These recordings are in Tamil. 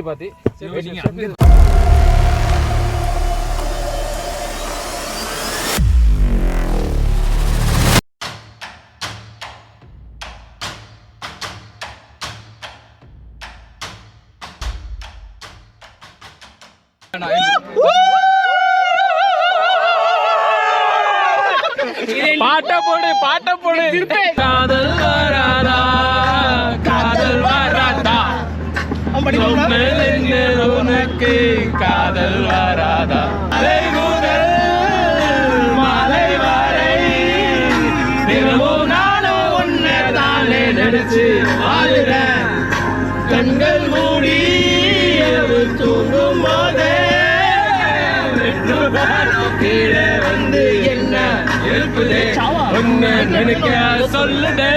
சப்பாத்தி. பாட்ட போடு காதல் வராதா காதல் வராதா உனக்கு காதல் வராதா மாலை வரை தினமும் நானும் ஒன்னதானே நினைச்சு ஆளுறேன் கண்கள் மூடி தூங்கும் போதே கீழே வந்து என்ன எழுப்புதே ஒன்னு நினைக்க சொல்லுதே.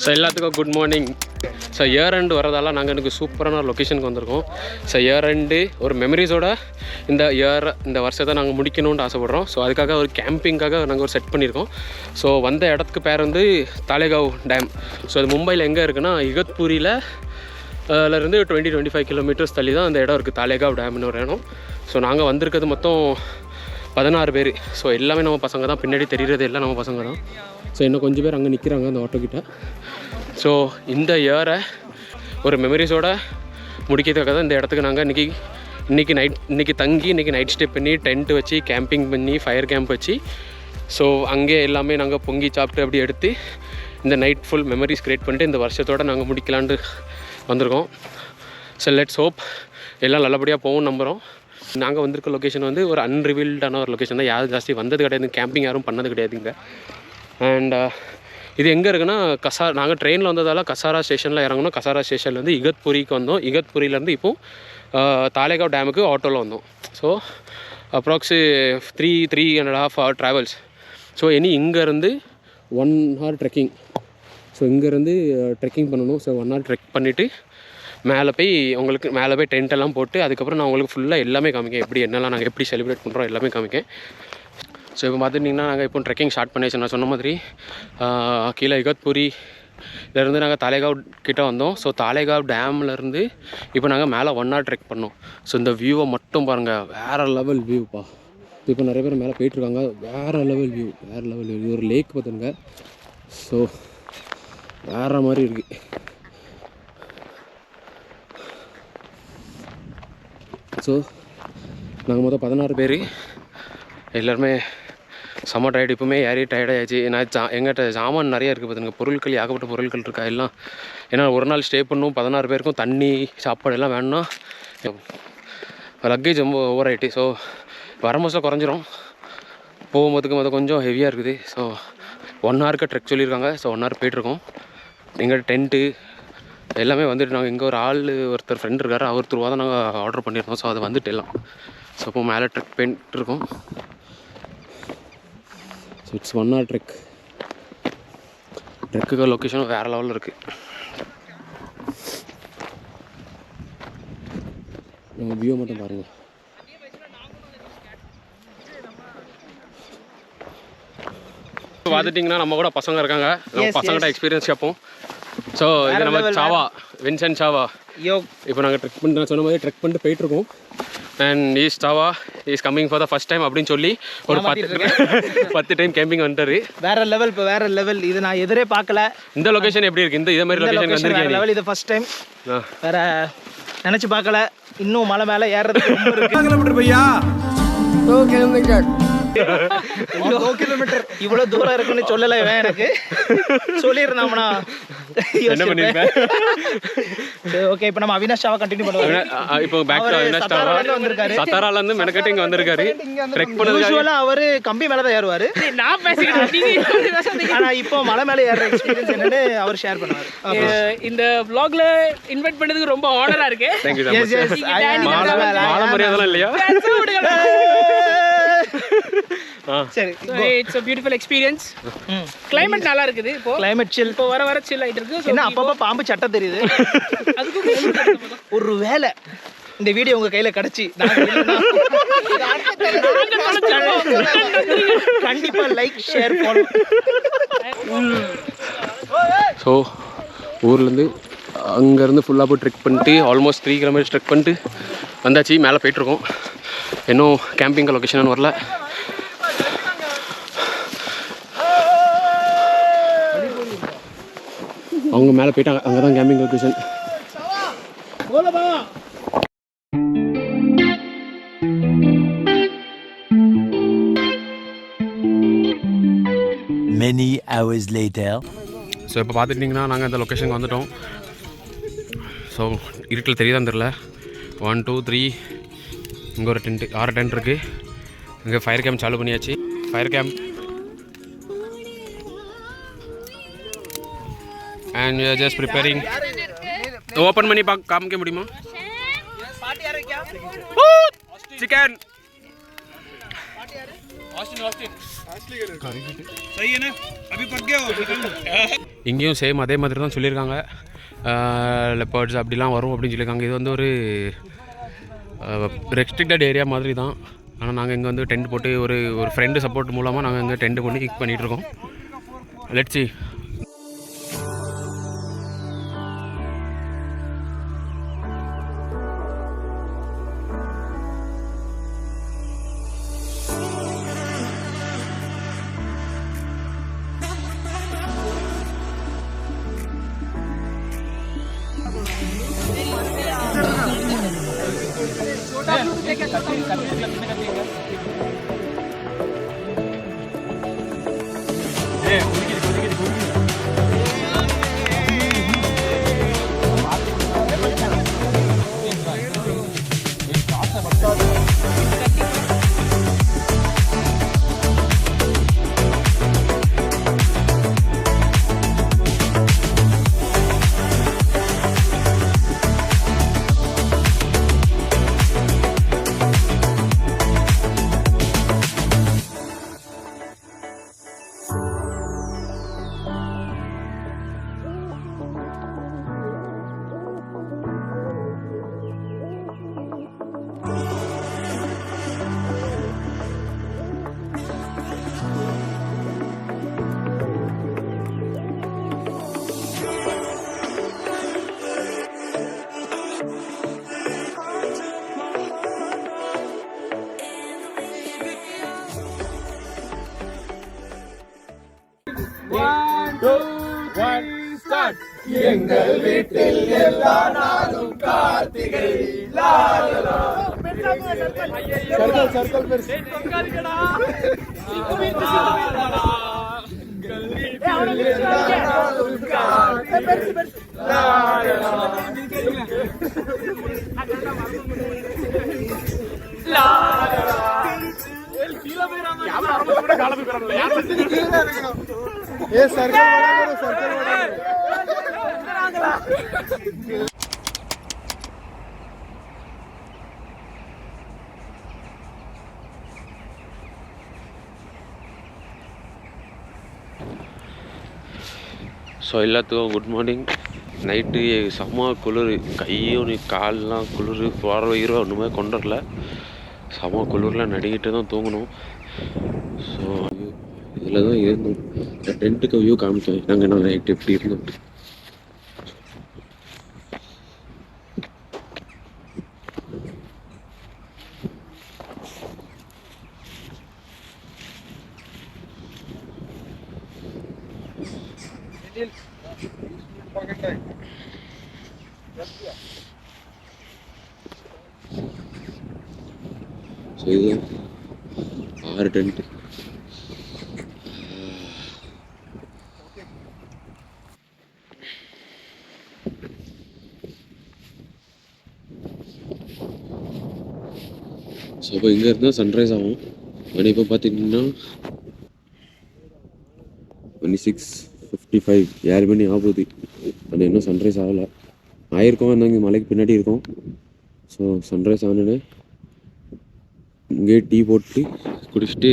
ஸோ எல்லாத்துக்கும் good morning. So year end வரதால நாங்கள் எனக்கு சூப்பரான ஒரு லொக்கேஷனுக்கு வந்திருக்கோம். ஸோ இயர் எண்டு ஒரு மெமரிஸோட இந்த வருஷத்தை நாங்கள் முடிக்கணும்னு ஆசைப்பட்றோம். ஸோ அதுக்காக ஒரு கேம்பிங்காக நாங்கள் ஒரு செட் பண்ணியிருக்கோம். ஸோ வந்த இடத்துக்கு பேர் வந்து தாலேகாவ் டேம். ஸோ அது மும்பையில் எங்கே இருக்குன்னா இகத்பூரியில் இருந்து 20-25 கிலோமீட்டர்ஸ் தள்ளி தான் அந்த இடம் இருக்குது. தாலேகாவ் டேம்னு ஒரு இடம். ஸோ நாங்கள் வந்திருக்கிறது மொத்தம் 16 பேர். ஸோ எல்லாமே நம்ம பசங்க தான், பின்னாடி தெரிகிறது எல்லாம் நம்ம பசங்க தான். ஸோ இன்னும் கொஞ்சம் பேர் அங்கே நிற்கிறாங்க அந்த ஆட்டோக்கிட்ட. ஸோ இந்த இயரை ஒரு மெமரிஸோடு முடிக்கிறதுக்காக தான் இந்த இடத்துக்கு நாங்கள் இன்றைக்கி தங்கி இன்றைக்கி நைட் ஸ்டே பண்ணி டென்ட் வச்சு கேம்பிங் பண்ணி ஃபயர் கேம்ப் வச்சு ஸோ அங்கே எல்லாமே நாங்கள் பொங்கி சாப்பிட்டு அப்படி எடுத்து இந்த நைட் ஃபுல் மெமரிஸ் க்ரியேட் பண்ணிட்டு இந்த வருஷத்தோடு நாங்கள் முடிக்கலான்ட்டு வந்திருக்கோம். ஸோ லெட்ஸ் ஹோப் எல்லாம் நல்லபடியாக போகும் நம்புகிறோம். நாங்கள் வந்திருக்க லொக்கேஷன் வந்து ஒரு அன்ரிவீல்டான ஒரு லொக்கேஷன் தான். யாரும் ஜாஸ்தி வந்தது கிடையாது, கேம்பிங் யாரும் பண்ணது கிடையாதுங்க. அண்ட் இது எங்கே இருக்குன்னா நாங்கள் ட்ரெயினில் வந்ததால் கசாரா ஸ்டேஷனில் இறங்கணும். கசாரா ஸ்டேஷன்லேருந்து இகத்புரிக்கு வந்தோம். இகத்புரியிலேருந்து இப்போது தாலேகாவ் டேமுக்கு ஆட்டோவில் வந்தோம். So approx 3.5 hour travels. So இங்கேருந்து 1 hour ட்ரெக்கிங். ஸோ இங்கேருந்து ட்ரெக்கிங் பண்ணணும். ஸோ 1 hour ட்ரெக் பண்ணிவிட்டு மேலே போய் டென்ட் எல்லாம் போட்டு அதுக்கப்புறம் நான் உங்களுக்கு ஃபுல்லாக எல்லாமே காமிக்கேன். எப்படி என்னெல்லாம் நாங்கள் எப்படி செலிப்ரேட் பண்ணுறோம் எல்லாமே காமிக்கேன். ஸோ இப்போ பார்த்துட்டிங்கன்னா நாங்கள் இப்போ ட்ரெக்கிங் ஸ்டார்ட் பண்ணியாச்சு. நான் சொன்ன மாதிரி கீழே இகத்புரியிலேருந்து நாங்கள் தாலேகாவ் கிட்டே வந்தோம். ஸோ தாலேகாவ் டேம்லேருந்து இப்போ நாங்கள் மேலே 1 hour ட்ரெக் பண்ணோம். ஸோ இந்த வியூவை மட்டும் பாருங்கள், வேறு லெவல் வியூப்பா. இப்போ நிறைய பேர் மேலே போயிட்டுருக்காங்க. வேறு லெவல் வியூ. இது ஒரு லேக் பார்த்துங்க. ஸோ வேறு மாதிரி இருக்குது. ஸோ நாங்கள் மொத்தம் 16 பேர். எல்லாருமே செம்ம டயர்டு. இப்போவுமே ஏறி டயர்டாகிடுச்சு. நான் எங்கிட்ட ஜாமான் நிறையா இருக்குது பார்த்துங்க. பொருட்கள் ஏகப்பட்ட பொருட்கள் இருக்கா எல்லாம். ஏன்னா ஒரு நாள் ஸ்டே பண்ணும், 16 பேருக்கும் தண்ணி சாப்பாடு எல்லாம் வேணும்னா லக்கேஜ் ரொம்ப ஓவர் ஆகிட்டு. ஸோ வரும்போது குறைஞ்சிரும், போகும்போதுக்கு மொத்தம் கொஞ்சம் ஹெவியாக இருக்குது. ஸோ 1 hour ட்ரெக் சொல்லியிருக்காங்க. So 1 hour போய்ட்டுருக்கோம். எங்கள் டென்ட்டு எல்லாமே வந்துட்டு நாங்கள் இங்கே ஒருத்தர் ஃப்ரெண்ட் இருக்கார், அவர் த்ரூவாக தான் நாங்கள் ஆர்டர் பண்ணியிருந்தோம். ஸோ அது வந்துட்டு எல்லாம். ஸோ இப்போ மேலே ட்ரெக் பண்ணிட்டுருக்கோம். ஸோ இட்ஸ் 1 hour ட்ரெக்குக்கு லொக்கேஷனும் வேறு லெவலில் இருக்குது. நம்ம வியூ மட்டும் பாருங்கள். பார்த்துட்டிங்கன்னா நம்ம கூட பசங்க இருக்காங்க. நம்ம பசங்கள்ட்ட எக்ஸ்பீரியன்ஸ் கேட்போம். ஸோ இது நம்ம சாவா, வின்சென்ட் சாவா. இப்போ நாங்கள் நான் சொன்ன மாதிரி ட்ரெக் பண்ணிட்டு போயிட்டுருக்கோம். அண்ட் சாவா is coming for the first time அப்படின்னு சொல்லி ஒரு 10 டைம் கேம்பிங் வந்துட்டாரு. வேற லெவல். இப்போ வேற லெவல். இது நான் எதிரே பார்க்கல. இந்த லொகேஷன் எப்படி இருக்கு? இதே மாதிரி லொகேஷன் வந்திருக்கேன் லெவல். இது ஃபர்ஸ்ட் டைம். வேற நினைச்சு பார்க்கல. இன்னும் மலை மேலே ஏறுறதுக்கு ரொம்ப இருக்கு. கிலோமீட்டர் பையா 2 கிலோமீட்டர். இவ்வளவு தூரம் இருக்குன்னு சொல்லல எனக்கு. சொல்லிருந்தோம்னா என்ன பண்ணிருப்பேன். ஓகே, இப்போ நம்ம அவினாஷ் சாவா கண்டினியூ பண்ணுவோம். இப்போ பேக் டு அவினாஷ் சாவா வந்திருக்காரு. சத்தாரால இருந்து மெனக்கட்டி இங்க வந்திருக்காரு. ட்ரெக் பண்ணதுக்கு யூசுவலா அவரு கம்பி மேல தான் ஏறுவாரு. நான் பேசிக்கிறேன். ஆனா இப்போ மலை மேல ஏறுற எக்ஸ்பீரியன்ஸ் என்னன்னு அவர் ஷேர் பண்ணுவாரு. இந்த vlogல இன்வைட் பண்ணதுக்கு ரொம்ப ஆனரா இருக்கு. Thank you so much. மாலை மரியாதைலாம் இல்லையா? சரி it's a beautiful experience. climate நல்லா இருக்குது இப்போ climate chill. இப்போ வர chill ஆயிட்டு இருக்கு. என்ன அப்பப்ப பாம்பு சட்டை தெரியுது. ஒரு வேளை இந்த வீடியோ உங்க கையில கிடைச்சி கண்டிப்பா லைக் ஷேர் ஃபாலோ. ஸோ ஊர்லேருந்து அங்கேருந்து ஃபுல்லாக போய் ட்ரெக் பண்ணிட்டு ஆல்மோஸ்ட் 3 கிலோமீட்டர்ஸ் ட்ரெக் பண்ணிட்டு வந்தாச்சு. மேலே போயிட்டுருக்கோம். இன்னும் கேம்பிங் லொக்கேஷன் வரல. அவங்க மேலே போயிட்டாங்க. அங்கே தான் camping location. Many hours later. So இப்போ பார்த்துட்டிங்கன்னா நாங்கள் இந்த லொக்கேஷனுக்கு வந்துட்டோம். ஸோ இருட்டில் தெரியுதான்னு தெரில. 1 2 3 இங்கே ஒரு டென்ட்டு 6 டென்ட் இருக்குது. இங்கே ஃபயர் கேம்ப் சாலு பண்ணியாச்சு. Fire camp and you are just preparing. Open பண்ணி காமிக்க முடியுமா? சிக்கன் இங்கேயும் சேம் அதே மாதிரி தான் சொல்லியிருக்காங்க. லெப்பர்ட்ஸ் அப்படிலாம் வரும் அப்படின்னு சொல்லியிருக்காங்க. இது வந்து ஒரு ரெஸ்ட்ரிக்டட் ஏரியா மாதிரி தான். ஆனால் நாங்கள் இங்கே வந்து டென்ட் போட்டு ஒரு ஃப்ரெண்டு சப்போர்ட் மூலமாக நாங்கள் இங்கே டென்ட் போட்டு கிக் பண்ணிகிட்ருக்கோம். Let's see. எங்கள் வீட்டில் எல்லா நாளும் கார்த்திகை. ஸோ எல்லாத்துக்கும் குட் மார்னிங். நைட்டு செம்ம குளிர், கையும் கால்லாம் குளிர், பார்வை ஈரோ ஒன்றுமே கொண்டு வரல. செம்ம குளிரில் நடிக்கிட்டு தான் தூங்கணும். ஸோ இதில் தான் இருந்தோம். இந்த டென்ட்டுக்கு வியூ காமிக்கேன் நாங்கள் என்ன நைட்டு எப்படி இருந்தோம். ஸோ இதுதான் 6 டென்ட்டு. ஸோ இப்போ இங்கே இருந்தால் சன்ரைஸ் ஆகும். ஆனால் இப்போ பார்த்தீங்கன்னா 26:55 7 மணி ஆகுது. ஆனால் இன்னும் சன்ரைஸ் ஆகலை. ஆயிருக்கோம், அந்த இங்கே மலைக்கு பின்னாடி இருக்கோம். ஸோ சன்ரைஸ் ஆனோடனே இங்கே டீ போட்டு குடிச்சிட்டு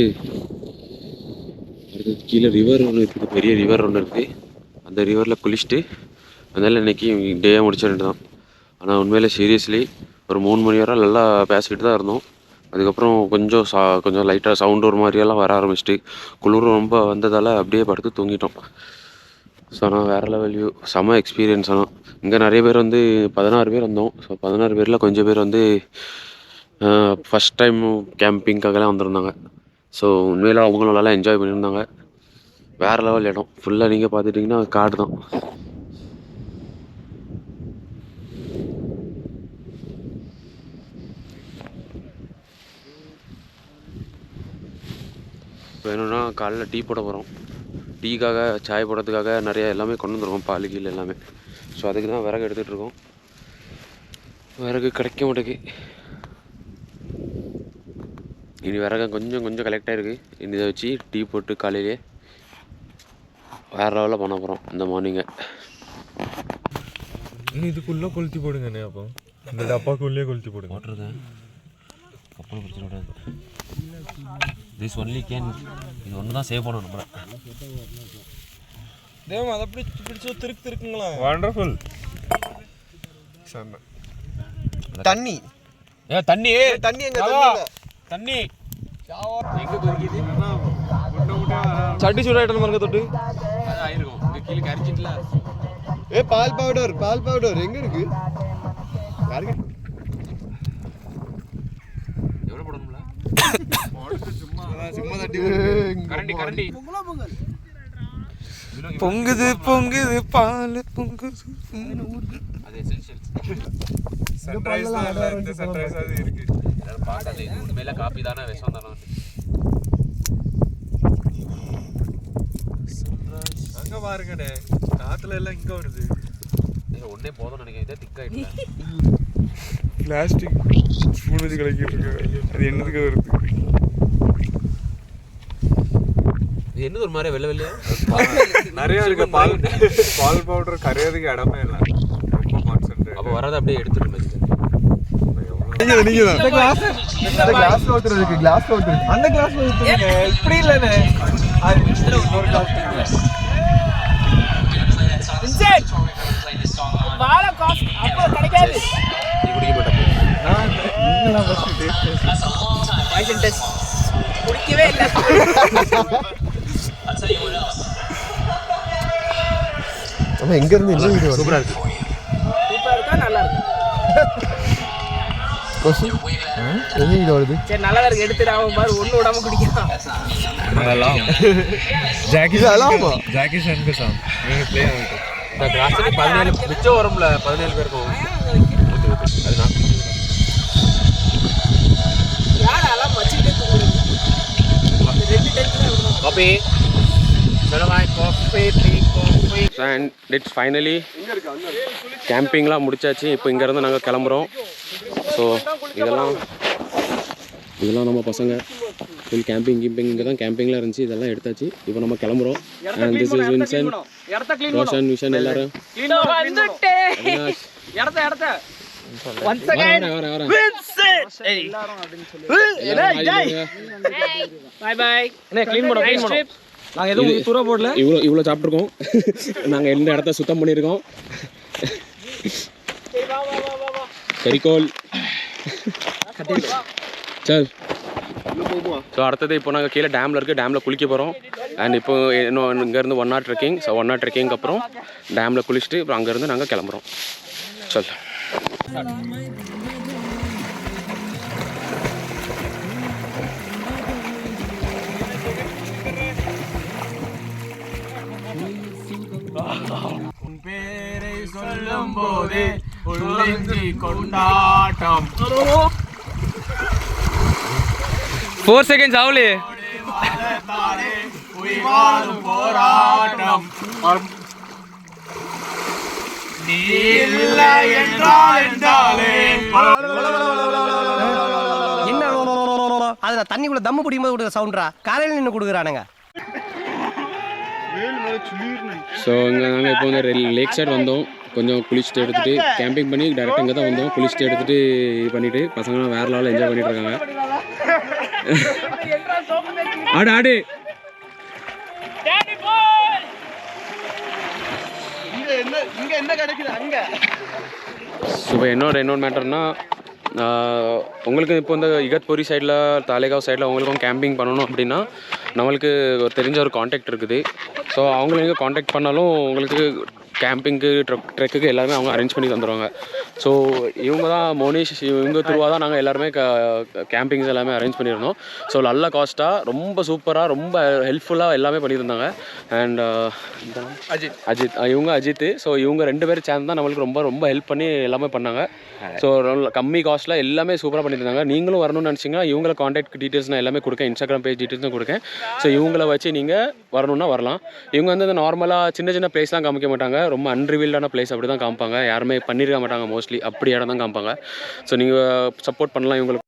இதுக்கு கீழே ரிவர் ஒன்று இருக்குது, பெரிய ரிவர் ஒன்று இருக்குது. அந்த ரிவரில் குளிச்சுட்டு அதனால் இன்றைக்கி டேயை முடிச்ச ரெண்டு தான். ஆனால் உண்மையிலே சீரியஸ்லி ஒரு 3 மணி வரை நல்லா பேசிக்கிட்டு தான் இருந்தோம். அதுக்கப்புறம் கொஞ்சம் லைட்டாக சவுண்டு ஒரு மாதிரியெல்லாம் வர ஆரம்பிச்சிட்டு குளிர் ரொம்ப வந்ததால் அப்படியே படுத்து தூங்கிட்டோம். ஸோ ஆனால் வேறு லெவல் வியூ, செம்ம எக்ஸ்பீரியன்ஸ். ஆனால் இங்கே நிறைய பேர் வந்து 16 பேர் வந்தோம். ஸோ 16 பேரில் கொஞ்சம் பேர் வந்து ஃபஸ்ட் டைம் கேம்பிங்காகலாம் வந்திருந்தாங்க. ஸோ உண்மையில் அவங்களும் நல்லா என்ஜாய் பண்ணியிருந்தாங்க. வேறு லெவல் இடம் ஃபுல்லாக நீங்கள் பார்த்துட்டிங்கன்னா காடு தான். வேணும்னா காலையில் டீ போட போகிறோம். டீக்காக சாய் போடுறதுக்காக நிறைய எல்லாமே கொண்டு வந்துருக்கோம், பால் கீழே எல்லாமே. ஸோ அதுக்கு தான் விறகு எடுத்துகிட்டு இருக்கோம். விறகு கிடைக்க மாட்டேங்குது. இனி விறகு கொஞ்சம் கலெக்ட் ஆகிருக்கு. இனி இதை வச்சு டீ போட்டு காலையிலே வேறு லெவலில் பண்ண போகிறோம் இந்த மார்னிங்கை. இதுக்குள்ளே கொளுத்தி போடுங்கண்ணே. அப்போ இந்த டப்பாக்குள்ளே கொளுத்தி போடுங்க. போட்டுருக்கேன் கப்பல் பிடிச்சிட விடாது. திஸ் ஒன்லி கேன், இது ஒன்று தான் சேவ் பண்ணணும் நம்மளை. தேவம் அதை பிடிச்சி திருக்குங்களா. வண்டர்ஃபுல். தண்ணி தண்ணி எங்க தண்ணி எங்க கொதிக்குது? சட்டி சூடாயிட்டு பாருங்க தொட்டு. அது ஆயிருக்கும். இங்கே கீழே கரைச்சிட்டுல. பால் பவுடர் எங்க இருக்கு? யாருக்கு எவ்வளோ போடணும்ல? சும்மா தட்டி கரண்டி பொங்குது பால் பொங்குது. அது எசென்ஷியல். சன்ரைஸ் தான் இல்ல, இந்த சன்ரைஸ் அது இருக்கு. எல்லாரும் பார்க்காத. இது உண்மையில காப்பி தானே விஷம் தானே? அங்க பாருங்கடே, காத்துல எல்லாம் இங்க வருது. ஒன்னே போதும் நினைக்கிறேன். இதை திக்காயிட்டு பிளாஸ்டிக் ஸ்பூன் வச்சு கலக்கிட்டு இருக்கு. அது என்னதுக்கு வருது? இது என்னது ஒரு மாதிரி வெள்ளை வெள்ளையா நிறைய இருக்கு. பால் பவுடர் கரையாதுக்கு இடமே இல்லை. ரொம்ப கான்சென்ட்ரேட். அப்போ வரதை அப்படியே எடுத்துட்டு இப்படி இல்லைண்ணே. கிடைக்காது. குடிக்கவே இல்லை. எங்க இருந்து என்ன வீடியோ? சூப்பரா இருக்கு. சூப்பரா இருக்கா? நல்லா இருக்கு. என்ன வீடியோ வருது? சரி நல்லா இருக்கு. எடுத்துடாம பாரு, ஒண்ணு விடாம குடிக்கலாம். ஜாக்கி சான் के साथ मैंने प्ले ஆயிட்டு. இந்த கிளாஸ்ல 17 மிச்சம் வரும்ல, 17 பேருக்கும். அது நான் யாரால மச்சிட்டே தூங்குறீங்க? ரெண்டு டைம்ல காபி சரவாய் coffee tea coffee. And it's finally கேம்பிங்லாம் முடிச்சாச்சு. இப்போ இங்கேருந்து நாங்கள் கிளம்புறோம். ஸோ இதெல்லாம் நம்ம பசங்க ஃபுல் கேம்பிங் இங்கே தான் கேம்பிங்லாம் இருந்துச்சு. இதெல்லாம் எடுத்தாச்சு. இப்போ நம்ம கிளம்புறோம். And this is Vincent, Roshan, Vishan எல்லாரும் once again Vincent. Bye bye. Clean பண்ணோம். நாங்க எதுவும் தூர போடல. இவ்வளோ சாப்பிட்ருக்கோம். நாங்கள் எந்த இடத்த சுத்தம் பண்ணியிருக்கோம். கரிக்கோல் சல். ஸோ அடுத்தது இப்போ நாங்கள் கீழே டேமில் இருக்குது. டேமில் குளிக்க போகிறோம். அண்ட் இப்போ இன்னும் இங்கேருந்து 1 hour ட்ரெக்கிங். ஸோ 1 hour ட்ரெக்கிங்க்கு அப்புறம் டேமில் குளிச்சுட்டு அப்புறம் அங்கேருந்து நாங்கள் கிளம்புறோம். சொல். உன் பேரை சொல்லும் போதே உள்ளெஞ்சி கொண்டாட்டம். 4 seconds ஆவலே. உயிர்வாழும் போராட்டம். நீ இல்லை என்றாலே என்ன அதுல தண்ணிக்குள்ள தம்மு பிடிக்கும் போது கொடுக்குற சவுண்ட்ரா. காலையில் நின்று கொடுக்குறானுங்க. ஸோ இங்கே நாங்கள் இப்போ வந்து லேக் சைடு வந்தோம். கொஞ்சம் குளிச்சுட்டு எடுத்துகிட்டு கேம்பிங் பண்ணி டேரெக்டாக இங்கே தான் வந்தோம். குளிச்சுட்டு எடுத்துகிட்டு இது பண்ணிவிட்டு பசங்களாம் வேறு லெவலில் என்ஜாய் பண்ணிட்டு இருக்காங்க. ஆடு இங்க என்ன கிடைக்குது அங்க ஸோ இன்னொரு மேட்டர்னா உங்களுக்கு இப்போ இந்த இகத்பூரி சைடில் தாலேகாவ் சைடில் உங்களுக்கும் கேம்பிங் பண்ணணும் அப்படின்னா நம்மளுக்கு தெரிஞ்ச ஒரு காண்டாக்ட் இருக்குது. ஸோ அவங்கள நீங்கள் காண்டாக்ட் பண்ணாலும் உங்களுக்கு கேம்பிங்க்கு ட்ரெக்குக்கு எல்லாமே அவங்க அரேஞ்ச் பண்ணி தந்துடுவாங்க. ஸோ இவங்க தான் மோனிஷ், இவங்க த்ரூவாக தான் நாங்கள் எல்லாருமே கேம்பிங்ஸ் எல்லாமே அரேஞ்ச் பண்ணியிருந்தோம். ஸோ நல்ல காஸ்ட்டாக ரொம்ப சூப்பராக ரொம்ப ஹெல்ப்ஃபுல்லாக எல்லாமே பண்ணியிருந்தாங்க. அண்ட் அஜித் இவங்க அஜித். ஸோ இவங்க 2 பேரும் சேர்ந்து தான் நம்மளுக்கு ரொம்ப ரொம்ப ஹெல்ப் பண்ணி எல்லாமே பண்ணாங்க. ஸோ கம்மி காஸ்ட்டில் எல்லாமே சூப்பராக பண்ணியிருந்தாங்க. நீங்களும் வரணும்னு நினச்சிங்கன்னா இவங்களை காண்டாக்ட் டீட்டெயில்ஸ் நான் எல்லாமே கொடுக்கேன், இன்ஸ்டாகிராம் பேஜ் டீட்டெயில்ஸும் கொடுக்கேன். ஸோ இவங்கள வச்சு நீங்கள் வரணுன்னா வரலாம். இவங்க வந்து இந்த நார்மலாக சின்ன சின்ன பிளேஸ்லாம் காமிக்க மாட்டாங்க, ரொம்ப அன்ரிவீல்டான பிளேஸ் அப்படி தான் காமிப்பாங்க. யாருமே பண்ணியிருக்க மாட்டாங்க மோஸ்ட்லி, அப்படி இடம் தான் காமிப்பாங்க. ஸோ நீங்கள் சப்போர்ட் பண்ணலாம் இவங்களுக்கு.